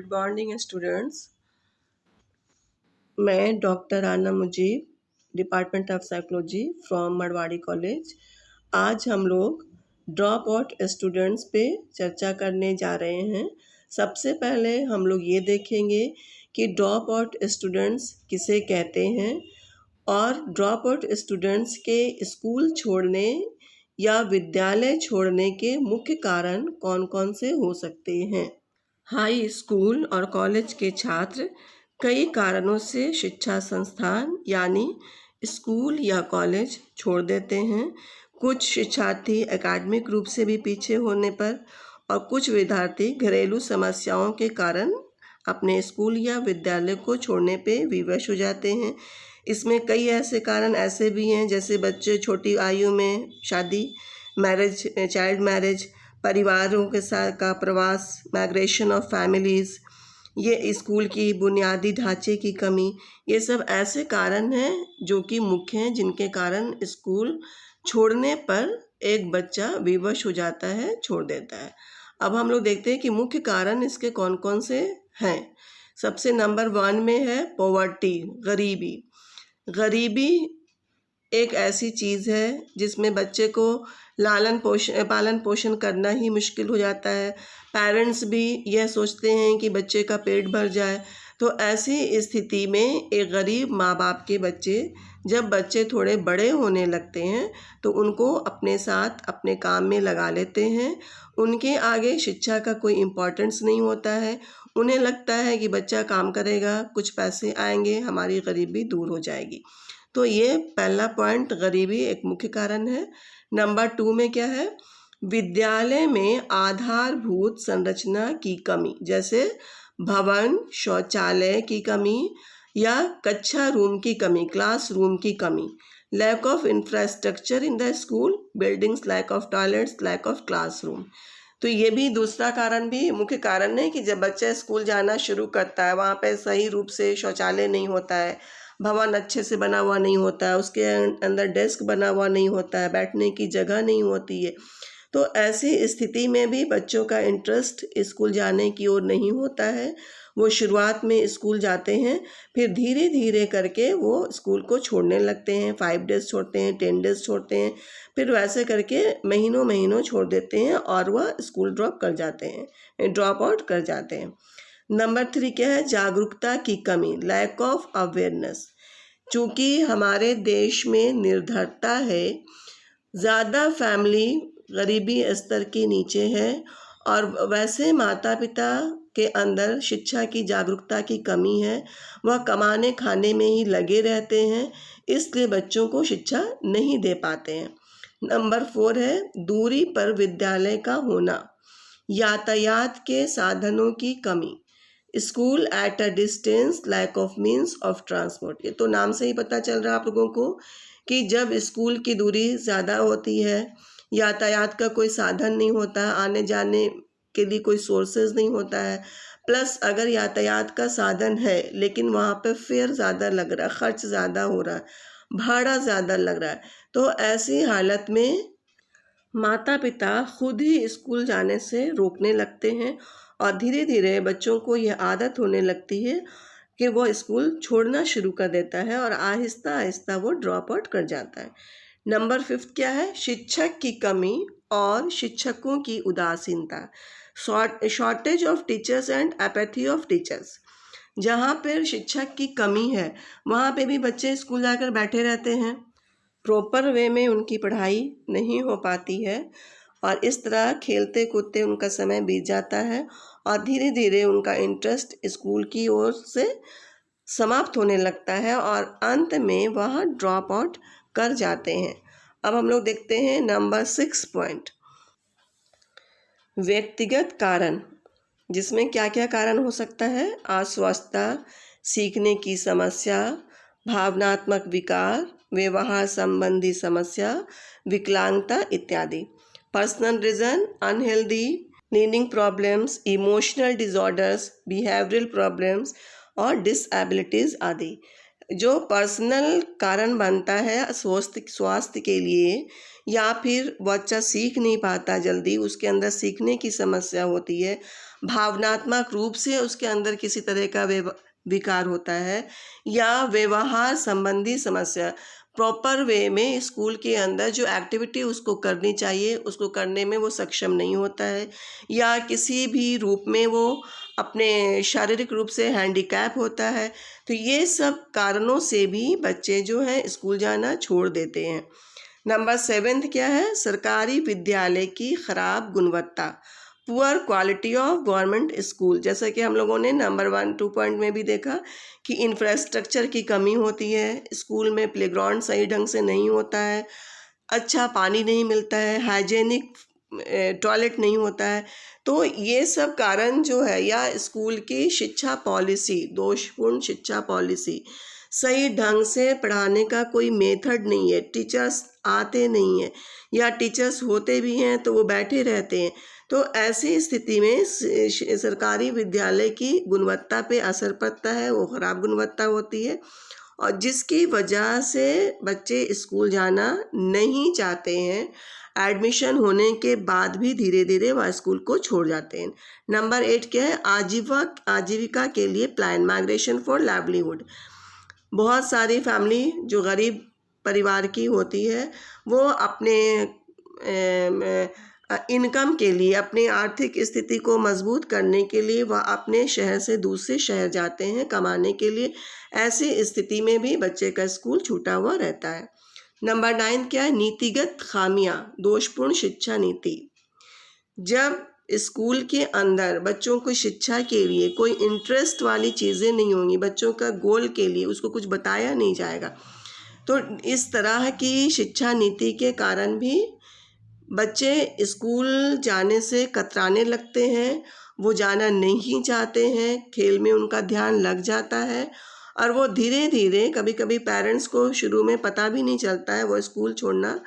Good morning students. मैं doctor Ana Mujeeb, department of psychology from Marwari college. आज हम लोग ड्रॉप आउट स्टूडेंट्स पे चर्चा करने जा रहे हैं। सबसे पहले हम लोग ये देखेंगे कि ड्रॉप आउट स्टूडेंट्स किसे कहते हैं और ड्रॉप आउट स्टूडेंट्स के स्कूल छोड़ने या विद्यालय छोड़ने के मुख्य कारण कौन कौन से हो सकते हैं। हाई स्कूल और कॉलेज के छात्र कई कारणों से शिक्षा संस्थान यानी स्कूल या कॉलेज छोड़ देते हैं। कुछ शिक्षार्थी एकेडमिक रूप से भी पीछे होने पर और कुछ विद्यार्थी घरेलू समस्याओं के कारण अपने स्कूल या विद्यालय को छोड़ने पे विवश हो जाते हैं। इसमें कई ऐसे कारण ऐसे भी हैं, जैसे बच्चे छोटी आयु में शादी, मैरिज, चाइल्ड मैरिज, परिवारों के साथ का प्रवास, माइग्रेशन ऑफ फैमिलीज़, ये स्कूल की बुनियादी ढांचे की कमी, ये सब ऐसे कारण हैं जो कि मुख्य हैं जिनके कारण स्कूल छोड़ने पर एक बच्चा विवश हो जाता है, छोड़ देता है। अब हम लोग देखते हैं कि मुख्य कारण इसके कौन कौन से हैं। सबसे नंबर 1 में है पॉवर्टी, गरीबी। गरीबी एक ऐसी चीज़ है जिसमें बच्चे को पालन पोषण करना ही मुश्किल हो जाता है। पेरेंट्स भी यह सोचते हैं कि बच्चे का पेट भर जाए, तो ऐसी स्थिति में एक गरीब माँ बाप के बच्चे, जब बच्चे थोड़े बड़े होने लगते हैं तो उनको अपने साथ अपने काम में लगा लेते हैं। उनके आगे शिक्षा का कोई इम्पोर्टेंस नहीं होता है। उन्हें लगता है कि बच्चा काम करेगा, कुछ पैसे आएंगे, हमारी गरीबी दूर हो जाएगी। तो ये पहला पॉइंट, गरीबी एक मुख्य कारण है। नंबर 2 में क्या है, विद्यालय में आधारभूत संरचना की कमी, जैसे भवन, शौचालय की कमी या कक्षा रूम की कमी, क्लास रूम की कमी। Lack of infrastructure in the school buildings, lack of toilets, lack of classroom. तो ये भी दूसरा कारण भी मुख्य कारण है कि जब बच्चा स्कूल जाना शुरू करता है, वहाँ पे सही रूप से शौचालय नहीं होता है, भवन अच्छे से बना हुआ नहीं होता है, उसके अंदर डेस्क बना हुआ नहीं होता है, बैठने की जगह नहीं होती है। तो ऐसी स्थिति में भी बच्चों का इंटरेस्ट स्कूल जाने की ओर नहीं होता है। वो शुरुआत में स्कूल जाते हैं, फिर धीरे धीरे करके वो स्कूल को छोड़ने लगते हैं। 5 डेज़ छोड़ते हैं, 10 डेज़ छोड़ते हैं, फिर वैसे करके महीनों महीनों छोड़ देते हैं और वह स्कूल ड्रॉप आउट कर जाते हैं। नंबर 3 क्या है, जागरूकता की कमी, लैक ऑफ अवेयरनेस। चूँकि हमारे देश में निर्धरता है, ज़्यादा फैमिली गरीबी स्तर के नीचे है और वैसे माता पिता के अंदर शिक्षा की जागरूकता की कमी है, वह कमाने खाने में ही लगे रहते हैं, इसलिए बच्चों को शिक्षा नहीं दे पाते हैं। नंबर 4 है दूरी पर विद्यालय का होना, यातायात के साधनों की कमी, school at a distance, lack of means of transport. ये तो नाम से ही पता चल रहा है आप लोगों को कि जब स्कूल की दूरी ज़्यादा होती है, यातायात का कोई साधन नहीं होता है, आने जाने के लिए कोई सोर्सेज नहीं होता है, प्लस अगर यातायात का साधन है लेकिन वहाँ पे फेयर ज़्यादा लग रहा है, खर्च ज़्यादा हो रहा है, भाड़ा ज़्यादा लग रहा है, तो ऐसी हालत में माता पिता खुद ही स्कूल जाने से रोकने लगते हैं और धीरे धीरे बच्चों को यह आदत होने लगती है कि वो स्कूल छोड़ना शुरू कर देता है और आहिस्ता आहिस्ता वो ड्रॉप आउट कर जाता है। नंबर 5 क्या है, शिक्षक की कमी और शिक्षकों की उदासीनता, shortage of teachers and apathy of teachers. जहाँ पर शिक्षक की कमी है वहाँ पे भी बच्चे स्कूल जाकर बैठे रहते हैं, प्रॉपर वे में उनकी पढ़ाई नहीं हो पाती है और इस तरह खेलते कूदते उनका समय बीत जाता है और धीरे धीरे उनका इंटरेस्ट स्कूल की ओर से समाप्त होने लगता है और अंत में वह ड्रॉप आउट कर जाते हैं। अब हम लोग देखते हैं नंबर 6 पॉइंट, व्यक्तिगत कारण, जिसमें क्या क्या कारण हो सकता है, अस्वस्थता, सीखने की समस्या, भावनात्मक विकार, व्यवहार संबंधी समस्या, विकलांगता इत्यादि। Personal reason, unhealthy learning problems, emotional disorders, behavioural problems और डिसएबिलिटीज़ आदि। जो पर्सनल कारण बनता है स्वास्थ्य के लिए, या फिर बच्चा सीख नहीं पाता जल्दी, उसके अंदर सीखने की समस्या होती है, भावनात्मक रूप से उसके अंदर किसी तरह का विकार होता है, या व्यवहार संबंधी समस्या, प्रॉपर वे में स्कूल के अंदर जो एक्टिविटी उसको करनी चाहिए उसको करने में वो सक्षम नहीं होता है, या किसी भी रूप में वो अपने शारीरिक रूप से हैंडीकैप होता है, तो ये सब कारणों से भी बच्चे जो हैं स्कूल जाना छोड़ देते हैं। नंबर 7 क्या है? सरकारी विद्यालय की ख़राब गुणवत्ता, poor quality of government school. जैसा कि हम लोगों ने नंबर 1-2 पॉइंट में भी देखा कि इंफ्रास्ट्रक्चर की कमी होती है, स्कूल में प्लेग्राउंड सही ढंग से नहीं होता है, अच्छा पानी नहीं मिलता है, हाइजेनिक टॉयलेट नहीं होता है। तो ये सब कारण जो है, या स्कूल की शिक्षा पॉलिसी, दोषपूर्ण शिक्षा पॉलिसी, सही ढंग से पढ़ाने का कोई मेथड नहीं है, टीचर्स आते नहीं हैं, या टीचर्स होते भी हैं तो वो बैठे रहते हैं, तो ऐसी स्थिति में सरकारी विद्यालय की गुणवत्ता पे असर पड़ता है, वो ख़राब गुणवत्ता होती है, और जिसकी वजह से बच्चे स्कूल जाना नहीं चाहते हैं। एडमिशन होने के बाद भी धीरे धीरे वह स्कूल को छोड़ जाते हैं। नंबर 8 क्या है? आजीविका के लिए प्लान, माइग्रेशन फॉर लाइवलीहुड। बहुत सारी फैमिली जो गरीब परिवार की होती है, वो अपने इनकम के लिए, अपनी आर्थिक स्थिति को मजबूत करने के लिए वह अपने शहर से दूसरे शहर जाते हैं कमाने के लिए। ऐसी स्थिति में भी बच्चे का स्कूल छूटा हुआ रहता है। नंबर 9 क्या है? नीतिगत खामियां, दोषपूर्ण शिक्षा नीति। जब स्कूल के अंदर बच्चों को शिक्षा के लिए कोई इंटरेस्ट वाली चीज़ें नहीं होंगी, बच्चों का गोल के लिए उसको कुछ बताया नहीं जाएगा, तो इस तरह की शिक्षा नीति के कारण भी बच्चे स्कूल जाने से कतराने लगते हैं, वो जाना नहीं चाहते हैं, खेल में उनका ध्यान लग जाता है, और वो धीरे धीरे, कभी कभी पेरेंट्स को शुरू में पता भी नहीं चलता है, वो स्कूल छोड़ना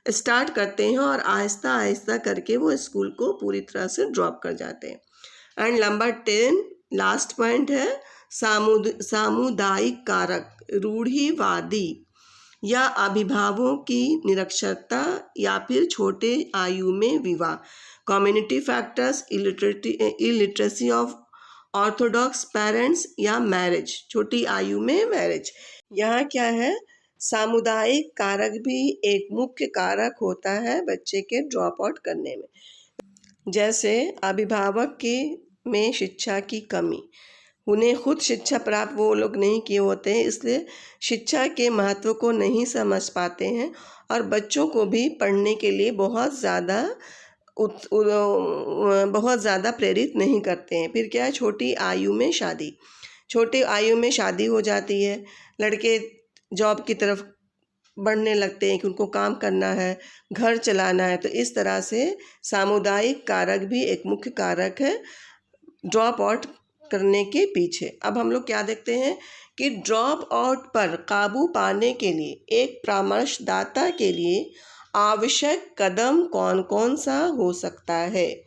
स्टार्ट करते हैं, और आहिस्ता आहिस्ता करके वो स्कूल को पूरी तरह से ड्रॉप कर जाते हैं। एंड नंबर 10 लास्ट पॉइंट है, सामुदायिक कारक, रूढ़िवादी या अभिभावकों की निरक्षरता, या फिर छोटे आयु में विवाह, community factors, illiteracy of Orthodox parents, या मैरिज, छोटी आयु में मैरिज। यहाँ क्या है? सामुदायिक कारक भी एक मुख्य कारक होता है बच्चे के ड्रॉप आउट करने में। जैसे अभिभावक के में शिक्षा की कमी, उन्हें खुद शिक्षा प्राप्त वो लोग नहीं किए होते हैं, इसलिए शिक्षा के महत्व को नहीं समझ पाते हैं, और बच्चों को भी पढ़ने के लिए बहुत ज़्यादा प्रेरित नहीं करते हैं। फिर क्या है? छोटी आयु में शादी, छोटी आयु में शादी हो जाती है, लड़के जॉब की तरफ बढ़ने लगते हैं कि उनको काम करना है, घर चलाना है, तो इस तरह से सामुदायिक कारक भी एक मुख्य कारक है ड्रॉप आउट करने के पीछे। अब हम लोग क्या देखते हैं कि ड्रॉप आउट पर काबू पाने के लिए एक परामर्शदाता के लिए आवश्यक कदम कौन कौन सा हो सकता है?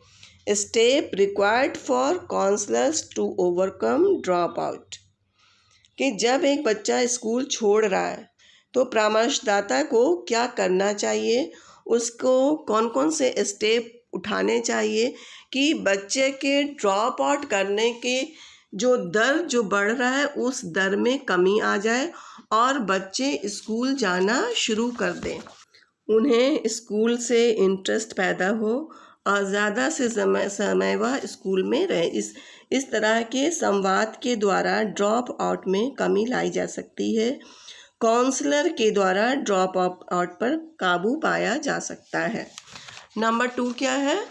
Step required for counsellors to overcome drop out, कि जब एक बच्चा स्कूल छोड़ रहा है तो परामर्शदाता को क्या करना चाहिए, उसको कौन कौन से स्टेप उठाने चाहिए कि बच्चे के ड्रॉप आउट करने के जो दर जो बढ़ रहा है उस दर में कमी आ जाए, और बच्चे स्कूल जाना शुरू कर दें, उन्हें स्कूल से इंटरेस्ट पैदा हो, और ज़्यादा से समय वह स्कूल में रहे। इस तरह के संवाद के द्वारा ड्रॉप आउट में कमी लाई जा सकती है। काउंसलर के द्वारा ड्रॉप आउट पर काबू पाया जा सकता है। नंबर 2 क्या है?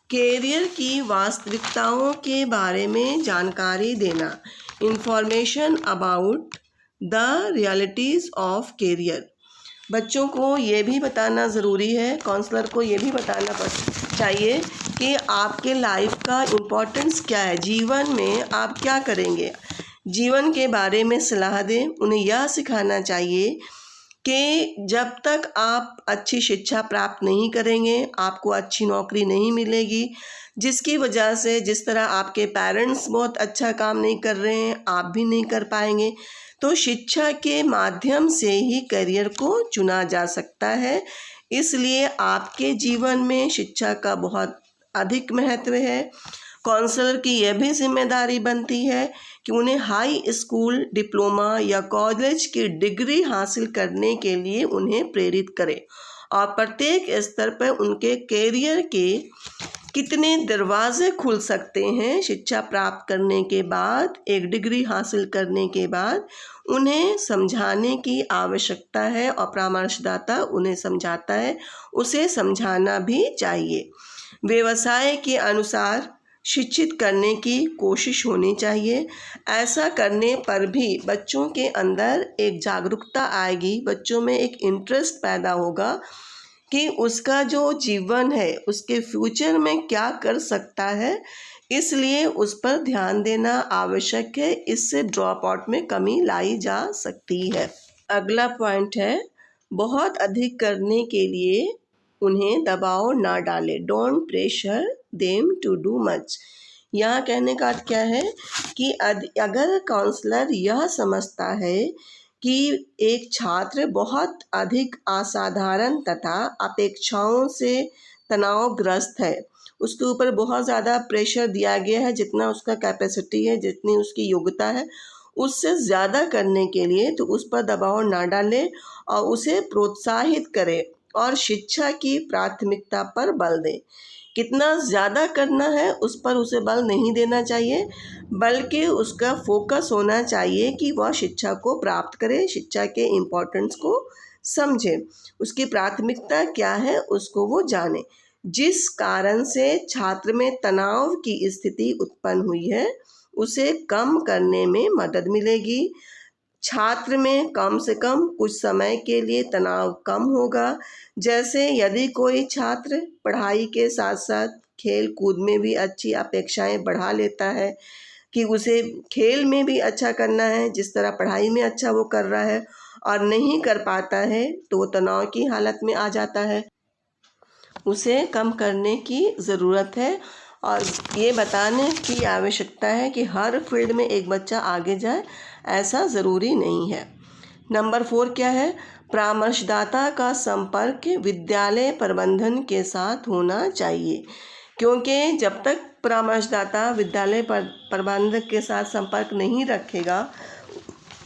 कैरियर की वास्तविकताओं के बारे में जानकारी देना, information about the realities of career. बच्चों को ये भी बताना ज़रूरी है, काउंसलर को ये भी बताना चाहिए कि आपके लाइफ का इम्पोर्टेंस क्या है, जीवन में आप क्या करेंगे, जीवन के बारे में सलाह दें। उन्हें यह सिखाना चाहिए कि जब तक आप अच्छी शिक्षा प्राप्त नहीं करेंगे, आपको अच्छी नौकरी नहीं मिलेगी, जिसकी वजह से जिस तरह आपके पेरेंट्स बहुत अच्छा काम नहीं कर रहे हैं, आप भी नहीं कर पाएंगे। तो शिक्षा के माध्यम से ही करियर को चुना जा सकता है, इसलिए आपके जीवन में शिक्षा का बहुत अधिक महत्व है। काउंसलर की यह भी जिम्मेदारी बनती है कि उन्हें हाई स्कूल डिप्लोमा या कॉलेज की डिग्री हासिल करने के लिए उन्हें प्रेरित करे और प्रत्येक स्तर पर उनके कैरियर के कितने दरवाजे खुल सकते हैं। शिक्षा प्राप्त करने के बाद, एक डिग्री हासिल करने के बाद उन्हें समझाने की आवश्यकता है और परामर्शदाता उन्हें समझाता है, उसे समझाना भी चाहिए। व्यवसाय के अनुसार शिक्षित करने की कोशिश होनी चाहिए। ऐसा करने पर भी बच्चों के अंदर एक जागरूकता आएगी, बच्चों में एक इंटरेस्ट पैदा होगा कि उसका जो जीवन है उसके फ्यूचर में क्या कर सकता है, इसलिए उस पर ध्यान देना आवश्यक है। इससे ड्रॉप आउट में कमी लाई जा सकती है। अगला पॉइंट है, बहुत अधिक करने के लिए उन्हें दबाव ना डालें। Don't pressure them to do much. यहाँ कहने का अर्थ क्या है कि अगर काउंसलर यह समझता है कि एक छात्र बहुत अधिक असाधारण तथा अपेक्षाओं से तनावग्रस्त है, उसके ऊपर बहुत ज़्यादा प्रेशर दिया गया है, जितना उसका कैपेसिटी है, जितनी उसकी योग्यता है, उससे ज़्यादा करने के लिए तो उस पर दबाव ना डालें और उसे प्रोत्साहित करें और शिक्षा की प्राथमिकता पर बल दें। कितना ज़्यादा करना है उस पर उसे बल नहीं देना चाहिए, बल्कि उसका फोकस होना चाहिए कि वह शिक्षा को प्राप्त करे, शिक्षा के इम्पोर्टेंस को समझे, उसकी प्राथमिकता क्या है उसको वो जाने। जिस कारण से छात्र में तनाव की स्थिति उत्पन्न हुई है उसे कम करने में मदद मिलेगी। छात्र में कम से कम कुछ समय के लिए तनाव कम होगा। जैसे यदि कोई छात्र पढ़ाई के साथ साथ खेल कूद में भी अच्छी अपेक्षाएं बढ़ा लेता है कि उसे खेल में भी अच्छा करना है, जिस तरह पढ़ाई में अच्छा वो कर रहा है, और नहीं कर पाता है तो वो तनाव की हालत में आ जाता है। उसे कम करने की ज़रूरत है और ये बताने की आवश्यकता है कि हर फील्ड में एक बच्चा आगे जाए, ऐसा ज़रूरी नहीं है। नंबर 4 क्या है? परामर्शदाता का संपर्क विद्यालय प्रबंधन के साथ होना चाहिए, क्योंकि जब तक परामर्शदाता विद्यालय प्रबंधक के साथ संपर्क नहीं रखेगा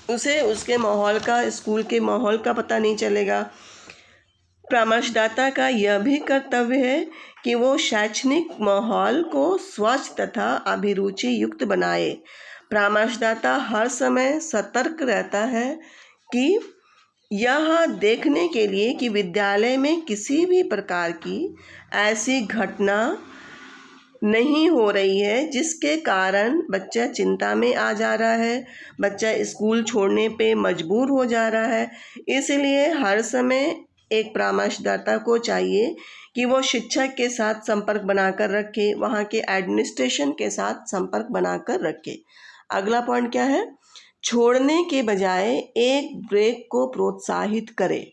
उसे उसके माहौल का, स्कूल के माहौल का पता नहीं चलेगा। परामर्शदाता का यह भी कर्तव्य है कि वो शैक्षणिक माहौल को स्वच्छ तथा अभिरुचि युक्त बनाए। परामर्शदाता हर समय सतर्क रहता है कि यह देखने के लिए कि विद्यालय में किसी भी प्रकार की ऐसी घटना नहीं हो रही है जिसके कारण बच्चा चिंता में आ जा रहा है, बच्चा स्कूल छोड़ने पे मजबूर हो जा रहा है। इसलिए हर समय एक परामर्शदाता को चाहिए कि वो शिक्षक के साथ संपर्क बनाकर रखे, वहाँ के एडमिनिस्ट्रेशन के साथ संपर्क बनाकर रखे। अगला पॉइंट क्या है? छोड़ने के बजाय एक ब्रेक को प्रोत्साहित करें।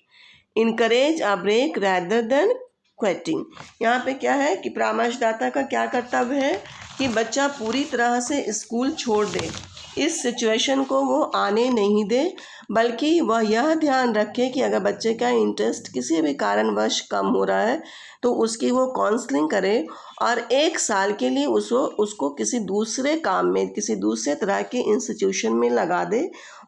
Encourage a break rather than quitting. यहाँ पे क्या है कि परामर्शदाता का क्या कर्तव्य है कि बच्चा पूरी तरह से स्कूल छोड़ दे, इस सिचुएशन को वो आने नहीं दे, बल्कि वह यह ध्यान रखे कि अगर बच्चे का इंटरेस्ट किसी भी कारणवश कम हो रहा है तो उसकी वो काउंसलिंग करे और 1 साल के लिए उसको किसी दूसरे काम में, किसी दूसरे तरह के इंस्टीट्यूशन में लगा दे।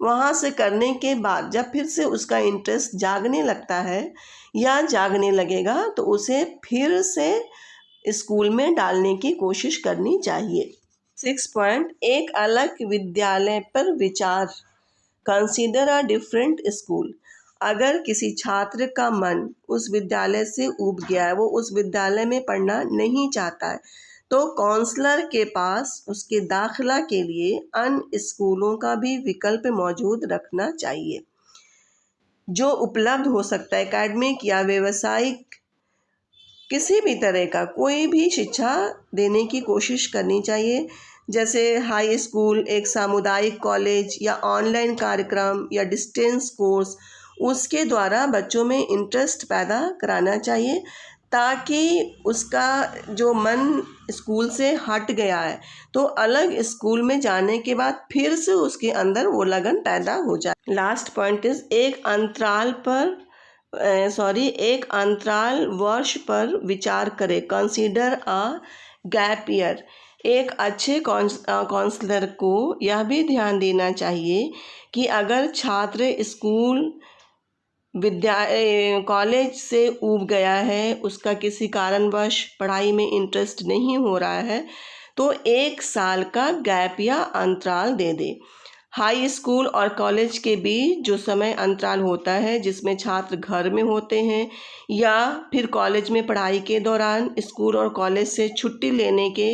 वहाँ से करने के बाद जब फिर से उसका इंटरेस्ट जागने लगता है या जागने लगेगा तो उसे फिर से स्कूल में डालने की कोशिश करनी चाहिए। 6 पॉइंट, एक अलग विद्यालय पर विचार। Consider a different school. अगर किसी छात्र का मन उस विद्यालय से ऊब गया है, वो उस विद्यालय में पढ़ना नहीं चाहता है, तो काउंसलर के पास उसके दाखिला के लिए अन्य स्कूलों का भी विकल्प मौजूद रखना चाहिए जो उपलब्ध हो सकता है। एकेडमिक या व्यावसायिक किसी भी तरह का कोई भी शिक्षा देने की कोशिश करनी चाहिए, जैसे हाई स्कूल, एक सामुदायिक कॉलेज या ऑनलाइन कार्यक्रम या डिस्टेंस कोर्स, उसके द्वारा बच्चों में इंटरेस्ट पैदा कराना चाहिए ताकि उसका जो मन स्कूल से हट गया है तो अलग स्कूल में जाने के बाद फिर से उसके अंदर वो लगन पैदा हो जाए। लास्ट पॉइंट इज एक अंतराल वर्ष पर विचार करें। Consider a gap year. एक अच्छे काउंसलर को यह भी ध्यान देना चाहिए कि अगर छात्र स्कूल कॉलेज से ऊब गया है, उसका किसी कारणवश पढ़ाई में इंटरेस्ट नहीं हो रहा है, तो 1 साल का गैप या अंतराल दे दे। हाई स्कूल और कॉलेज के बीच जो समय अंतराल होता है जिसमें छात्र घर में होते हैं या फिर कॉलेज में पढ़ाई के दौरान स्कूल और कॉलेज से छुट्टी लेने के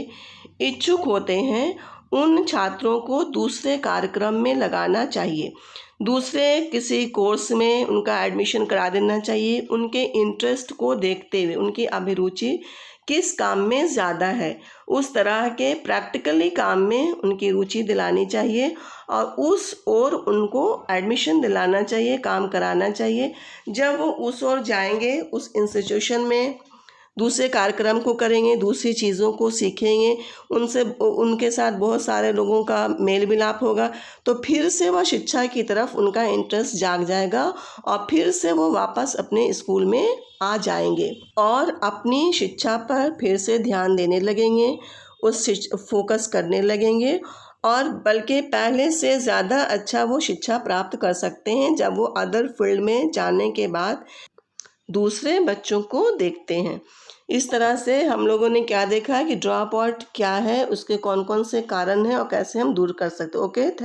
इच्छुक होते हैं, उन छात्रों को दूसरे कार्यक्रम में लगाना चाहिए। दूसरे किसी कोर्स में उनका एडमिशन करा देना चाहिए। उनके इंटरेस्ट को देखते हुए, उनकी अभिरुचि किस काम में ज़्यादा है, उस तरह के प्रैक्टिकली काम में उनकी रुचि दिलानी चाहिए और उस ओर उनको एडमिशन दिलाना चाहिए, काम कराना चाहिए। जब वो उस ओर जाएंगे, उस इंस्टीट्यूशन में दूसरे कार्यक्रम को करेंगे, दूसरी चीज़ों को सीखेंगे, उनके साथ बहुत सारे लोगों का मेल मिलाप होगा, तो फिर से वह शिक्षा की तरफ उनका इंटरेस्ट जाग जाएगा और फिर से वो वापस अपने स्कूल में आ जाएंगे और अपनी शिक्षा पर फिर से ध्यान देने लगेंगे, फोकस करने लगेंगे और बल्कि पहले से ज़्यादा अच्छा वो शिक्षा प्राप्त कर सकते हैं जब वो अदर फील्ड में जाने के बाद दूसरे बच्चों को देखते हैं। इस तरह से हम लोगों ने क्या देखा कि ड्रॉप आउट क्या है, उसके कौन कौन से कारण हैं और कैसे हम दूर कर सकते हैं। Okay, thank